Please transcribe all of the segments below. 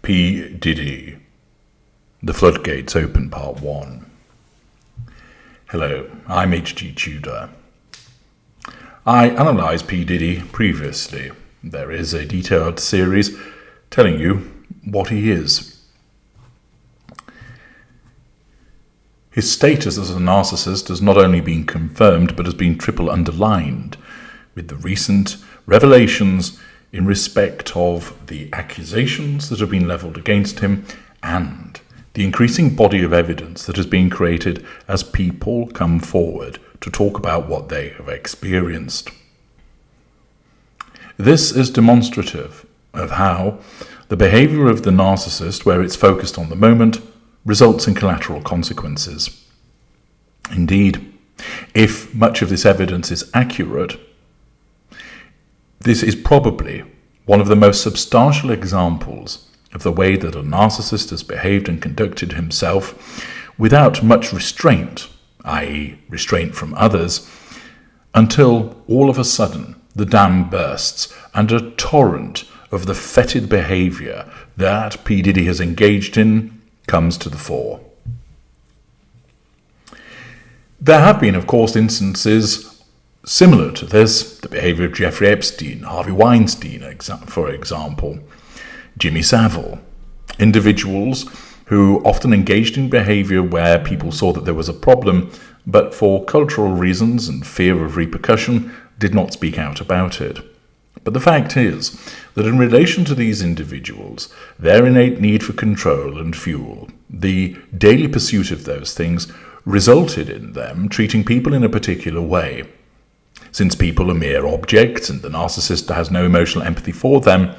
P Diddy, The Floodgates Open Part 1. Hello, I'm H.G. Tudor. I analysed P Diddy previously. There is a detailed series telling you what he is. His status as a narcissist has not only been confirmed but has been triple underlined with the recent revelations in respect of the accusations that have been levelled against him and the increasing body of evidence that has been created as people come forward to talk about what they have experienced. This is demonstrative of how the behaviour of the narcissist, where it's focused on the moment, results in collateral consequences. Indeed, if much of this evidence is accurate, this is probably one of the most substantial examples of the way that a narcissist has behaved and conducted himself without much restraint, i.e. restraint from others, until all of a sudden the dam bursts and a torrent of the fetid behaviour that P. Diddy has engaged in comes to the fore. There have been, of course, instances similar to this, the behaviour of Jeffrey Epstein, Harvey Weinstein, for example, Jimmy Savile, individuals who often engaged in behaviour where people saw that there was a problem, but for cultural reasons and fear of repercussion, did not speak out about it. But the fact is that in relation to these individuals, their innate need for control and fuel, the daily pursuit of those things, resulted in them treating people in a particular way. Since people are mere objects and the narcissist has no emotional empathy for them,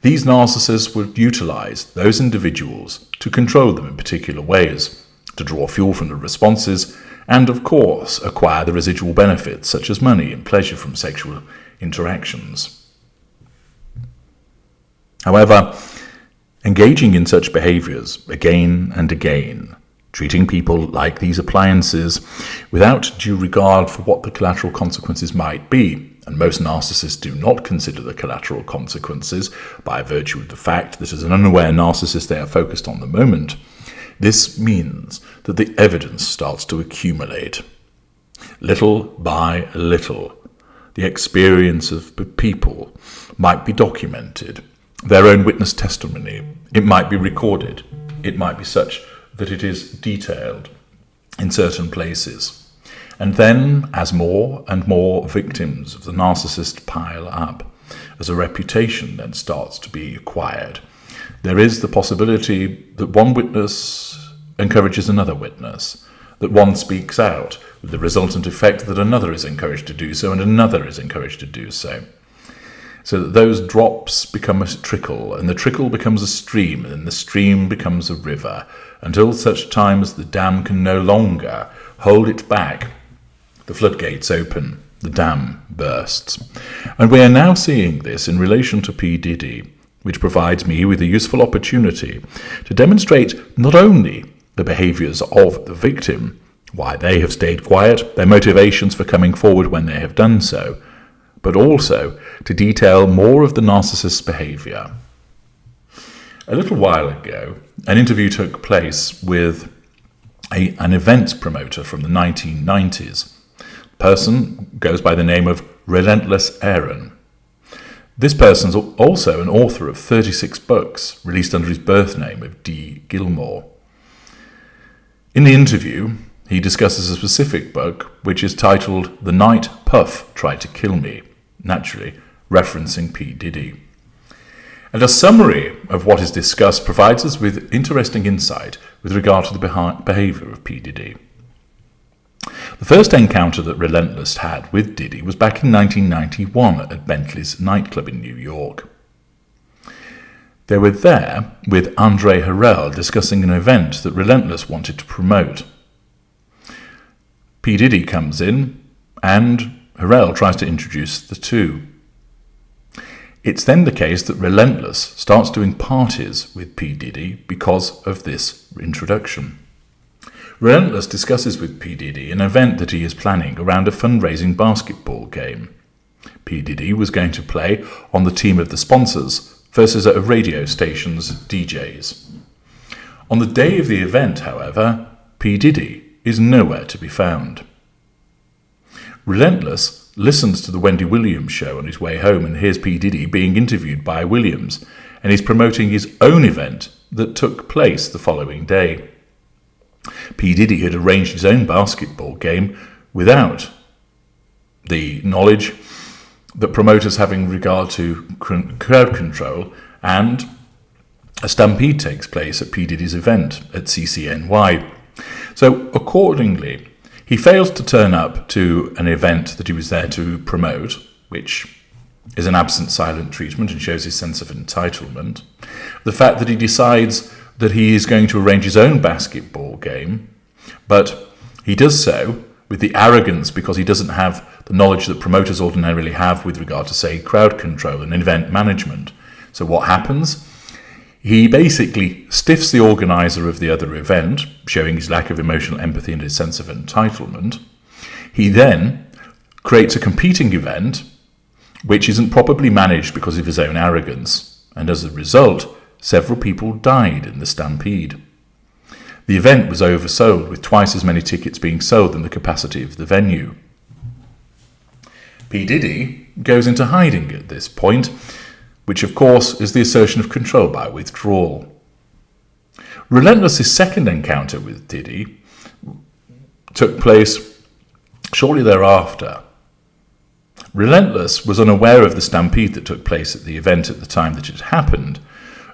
these narcissists would utilize those individuals to control them in particular ways, to draw fuel from the responses, and of course acquire the residual benefits such as money and pleasure from sexual interactions. However, engaging in such behaviors again and again, treating people like these appliances without due regard for what the collateral consequences might be, and most narcissists do not consider the collateral consequences by virtue of the fact that as an unaware narcissist they are focused on the moment, this means that the evidence starts to accumulate. Little by little, the experience of people might be documented, their own witness testimony, it might be recorded, it might be such that it is detailed in certain places. And then, as more and more victims of the narcissist pile up, as a reputation then starts to be acquired, there is the possibility that one witness encourages another witness, that one speaks out, with the resultant effect that another is encouraged to do so and another is encouraged to do so. So that those drops become a trickle, and the trickle becomes a stream, and the stream becomes a river, until such time as the dam can no longer hold it back. The floodgates open, the dam bursts. And we are now seeing this in relation to P. Diddy, which provides me with a useful opportunity to demonstrate not only the behaviours of the victim, why they have stayed quiet, their motivations for coming forward when they have done so, but also to detail more of the narcissist's behaviour. A little while ago, an interview took place with an events promoter from the 1990s. The person goes by the name of Relentless Aaron. This person's also an author of 36 books, released under his birth name of D. Gilmore. In the interview, he discusses a specific book which is titled The Night Puff Tried to Kill Me, naturally referencing P. Diddy. And a summary of what is discussed provides us with interesting insight with regard to the behaviour of P. Diddy. The first encounter that Relentless had with Diddy was back in 1991 at Bentley's nightclub in New York. They were there with Andre Harrell discussing an event that Relentless wanted to promote. P. Diddy comes in and Harrell tries to introduce the two. It's then the case that Relentless starts doing parties with P. Diddy because of this introduction. Relentless discusses with P. Diddy an event that he is planning around a fundraising basketball game. P. Diddy was going to play on the team of the sponsors versus a radio station's DJs. On the day of the event, however, P Diddy is nowhere to be found. Relentless listens to the Wendy Williams show on his way home and hears P Diddy being interviewed by Williams, and he's promoting his own event that took place the following day. P Diddy had arranged his own basketball game without the knowledge that promoters have in regard to crowd control, and a stampede takes place at P Diddy's event at CCNY. So accordingly, he fails to turn up to an event that he was there to promote, which is an absent silent treatment and shows his sense of entitlement. The fact that he decides that he is going to arrange his own basketball game, but he does so with the arrogance because he doesn't have the knowledge that promoters ordinarily have with regard to, say, crowd control and event management. So what happens? He basically stiffs the organizer of the other event, showing his lack of emotional empathy and his sense of entitlement. He then creates a competing event which isn't properly managed because of his own arrogance, and as a result, several people died in the stampede. The event was oversold, with twice as many tickets being sold than the capacity of the venue. P Diddy goes into hiding at this point, which of course is the assertion of control by withdrawal. Relentless's second encounter with Diddy took place shortly thereafter. Relentless was unaware of the stampede that took place at the event at the time that it happened,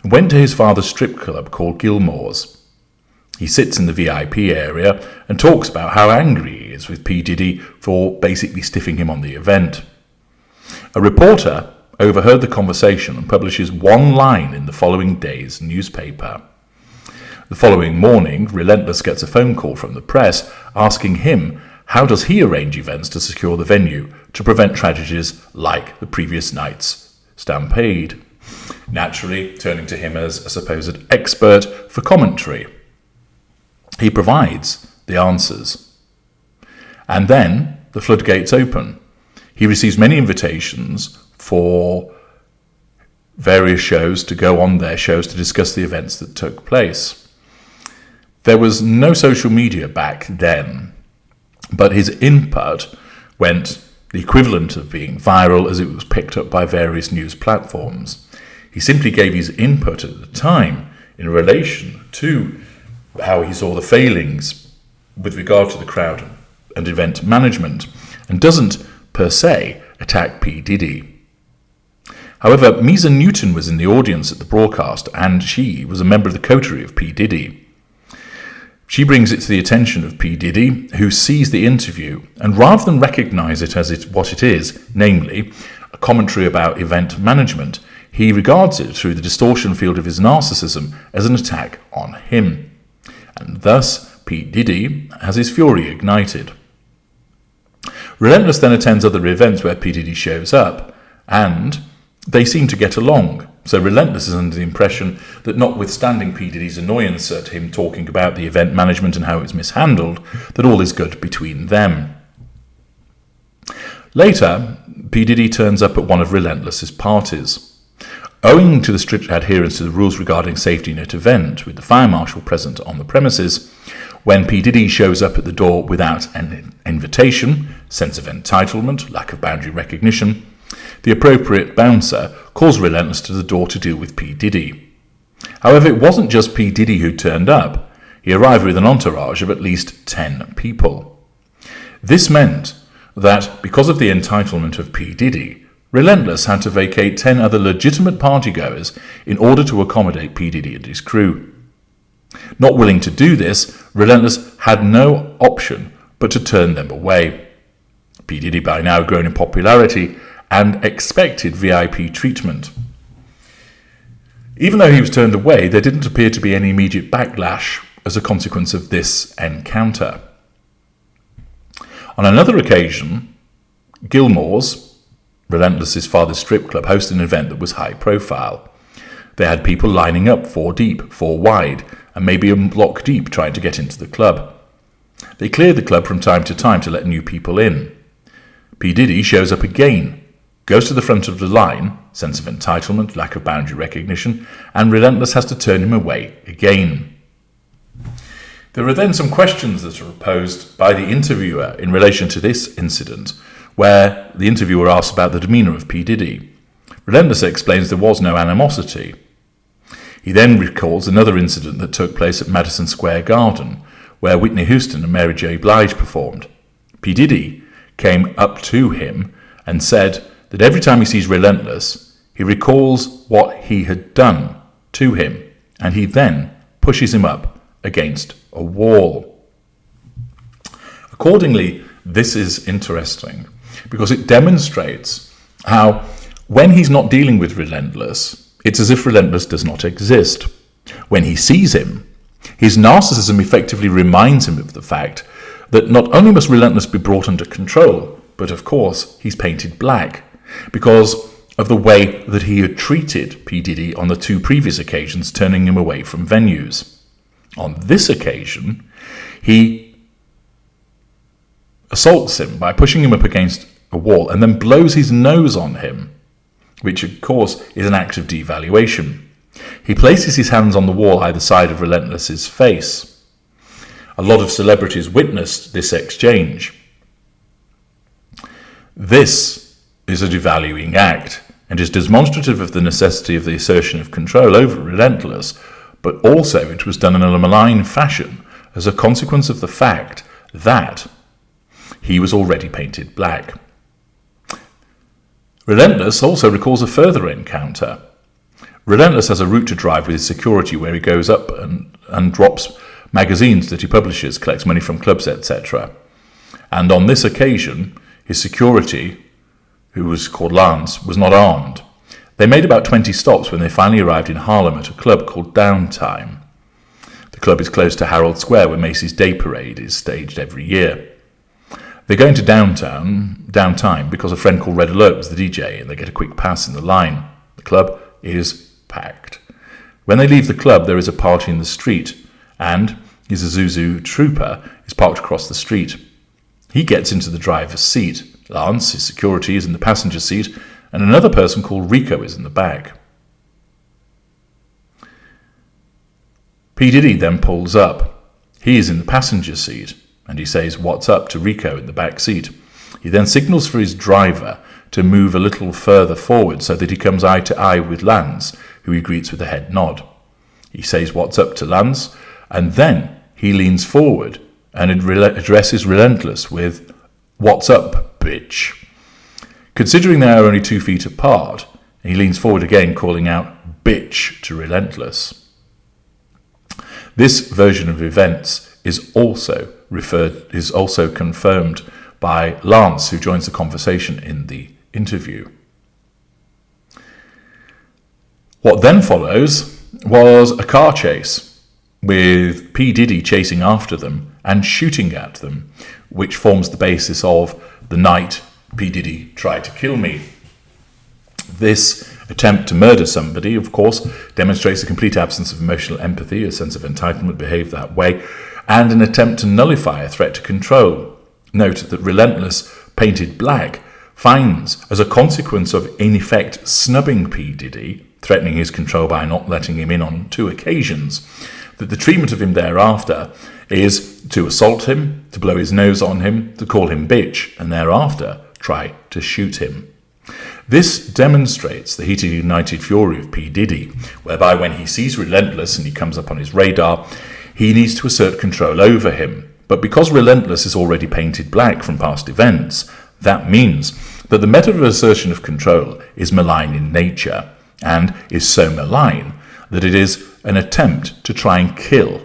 and went to his father's strip club called Gilmore's. He sits in the VIP area and talks about how angry he is with P Diddy for basically stiffing him on the event. A reporter overheard the conversation and publishes one line in the following day's newspaper. The following morning, Relentless gets a phone call from the press asking him how does he arrange events to secure the venue to prevent tragedies like the previous night's stampede, naturally turning to him as a supposed expert for commentary. He provides the answers. And then the floodgates open. He receives many invitations for various shows to go on their shows to discuss the events that took place. There was no social media back then, but his input went the equivalent of being viral as it was picked up by various news platforms. He simply gave his input at the time in relation to how he saw the failings with regard to the crowd and event management, and doesn't per se attack P Diddy. However, Misa Newton was in the audience at the broadcast, and she was a member of the coterie of P Diddy. She brings it to the attention of P Diddy, who sees the interview, and rather than recognise it as what it is, namely a commentary about event management, he regards it through the distortion field of his narcissism as an attack on him. And thus, P Diddy has his fury ignited. Relentless then attends other events where P Diddy shows up, and they seem to get along. So Relentless is under the impression that notwithstanding P Diddy's annoyance at him talking about the event management and how it was mishandled, that all is good between them. Later, P Diddy turns up at one of Relentless's parties. Owing to the strict adherence to the rules regarding safety in an event, with the fire marshal present on the premises, when P Diddy shows up at the door without an invitation, sense of entitlement, lack of boundary recognition, the appropriate bouncer calls Relentless to the door to deal with P Diddy. However, it wasn't just P Diddy who turned up. He arrived with an entourage of at least 10 people. This meant that, because of the entitlement of P Diddy, Relentless had to vacate 10 other legitimate partygoers in order to accommodate P Diddy and his crew. Not willing to do this, Relentless had no option but to turn them away. P Diddy, by now grown in popularity, and expected VIP treatment. Even though he was turned away, there didn't appear to be any immediate backlash as a consequence of this encounter. On another occasion, Gilmore's, Relentless's father's strip club, hosted an event that was high profile. They had people lining up 4 deep, 4 wide, and maybe a block deep trying to get into the club. They cleared the club from time to time to let new people in. P Diddy shows up again, goes to the front of the line, sense of entitlement, lack of boundary recognition, and Relentless has to turn him away again. There are then some questions that are posed by the interviewer in relation to this incident, where the interviewer asks about the demeanour of P Diddy. Relentless explains there was no animosity. He then recalls another incident that took place at Madison Square Garden, where Whitney Houston and Mary J. Blige performed. P Diddy came up to him and said that every time he sees Relentless, he recalls what he had done to him, and he then pushes him up against a wall. Accordingly, this is interesting because it demonstrates how when he's not dealing with Relentless, it's as if Relentless does not exist. When he sees him, his narcissism effectively reminds him of the fact that not only must Relentless be brought under control, but of course he's painted black because of the way that he had treated P Diddy on the 2 previous occasions, turning him away from venues. On this occasion, he assaults him by pushing him up against a wall and then blows his nose on him, which of course is an act of devaluation. He places his hands on the wall either side of Relentless's face. A lot of celebrities witnessed this exchange. This is a devaluing act and is demonstrative of the necessity of the assertion of control over Relentless, but also it was done in a malign fashion as a consequence of the fact that he was already painted black. Relentless also recalls a further encounter. Relentless has a route to drive with his security where he goes up and drops magazines that he publishes, collects money from clubs, etc. And on this occasion, his security, who was called Lance, was not armed. They made about 20 stops when they finally arrived in Harlem at a club called Downtime. The club is close to Herald Square, where Macy's Day Parade is staged every year. They're going to Downtime, because a friend called Red Alert was the DJ, and they get a quick pass in the line. The club is packed. When they leave the club, there is a party in the street, and his Isuzu Trooper is parked across the street. He gets into the driver's seat. Lance, his security, is in the passenger seat, and another person called Rico is in the back. P Diddy then pulls up. He is in the passenger seat, and he says, "What's up?" to Rico in the back seat. He then signals for his driver to move a little further forward so that he comes eye to eye with Lance, who he greets with a head nod. He says, "What's up?" to Lance, and then he leans forward and addresses Relentless with, "What's up, bitch?" Considering they are only 2 feet apart, he leans forward again, calling out "bitch" to Relentless. This version of events is also confirmed by Lance, who joins the conversation in the interview. What then follows was a car chase, with P Diddy chasing after them and shooting at them, which forms the basis of "The Night P Diddy Tried to Kill Me." This attempt to murder somebody, of course, demonstrates a complete absence of emotional empathy, a sense of entitlement behaved that way, and an attempt to nullify a threat to control. Note that Relentless, painted black, finds, as a consequence of, in effect, snubbing P Diddy, threatening his control by not letting him in on 2 occasions, that the treatment of him thereafter is to assault him, to blow his nose on him, to call him bitch, and thereafter try to shoot him. This demonstrates the heated united fury of P Diddy, whereby when he sees Relentless and he comes up on his radar, he needs to assert control over him. But because Relentless is already painted black from past events, that means that the method of assertion of control is malign in nature, and is so malign that it is an attempt to try and kill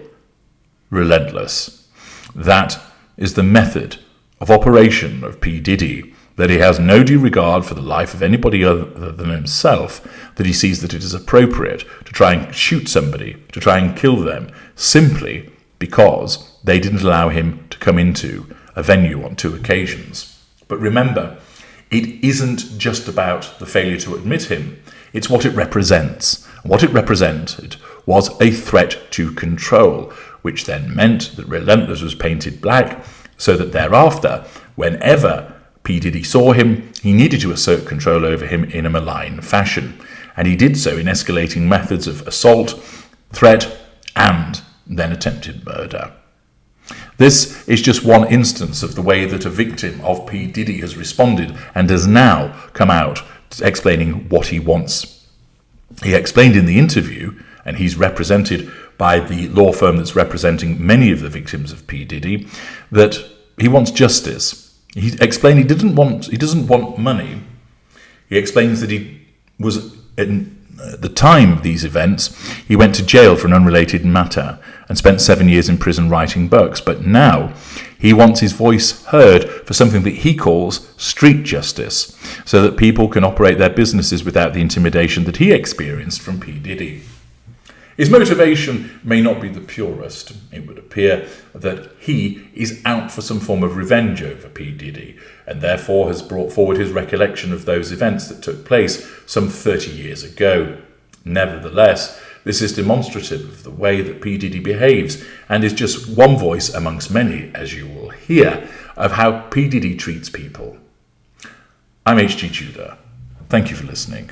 Relentless. That is the method of operation of P Diddy, that he has no due regard for the life of anybody other than himself, that he sees that it is appropriate to try and shoot somebody, to try and kill them, simply because they didn't allow him to come into a venue on 2 occasions. But remember, it isn't just about the failure to admit him, it's what it represents. What it represented was a threat to control, which then meant that Relentless was painted black, so that thereafter, whenever P P Diddy saw him, he needed to assert control over him in a malign fashion, and he did so in escalating methods of assault, threat, and then attempted murder. This is just one instance of the way that a victim of P Diddy has responded and has now come out explaining what he wants. He explained in the interview, and he's represented by the law firm that's representing many of the victims of P Diddy, that he wants justice. He explained he doesn't want money. He explains that he was, at the time of these events, he went to jail for an unrelated matter and spent 7 years in prison writing books. But now he wants his voice heard for something that he calls street justice, so that people can operate their businesses without the intimidation that he experienced from P Diddy. His motivation may not be the purest. It would appear that he is out for some form of revenge over P Diddy, and therefore has brought forward his recollection of those events that took place some 30 years ago. Nevertheless, this is demonstrative of the way that P Diddy behaves, and is just one voice amongst many, as you will hear, of how P Diddy treats people. I'm H.G. Tudor. Thank you for listening.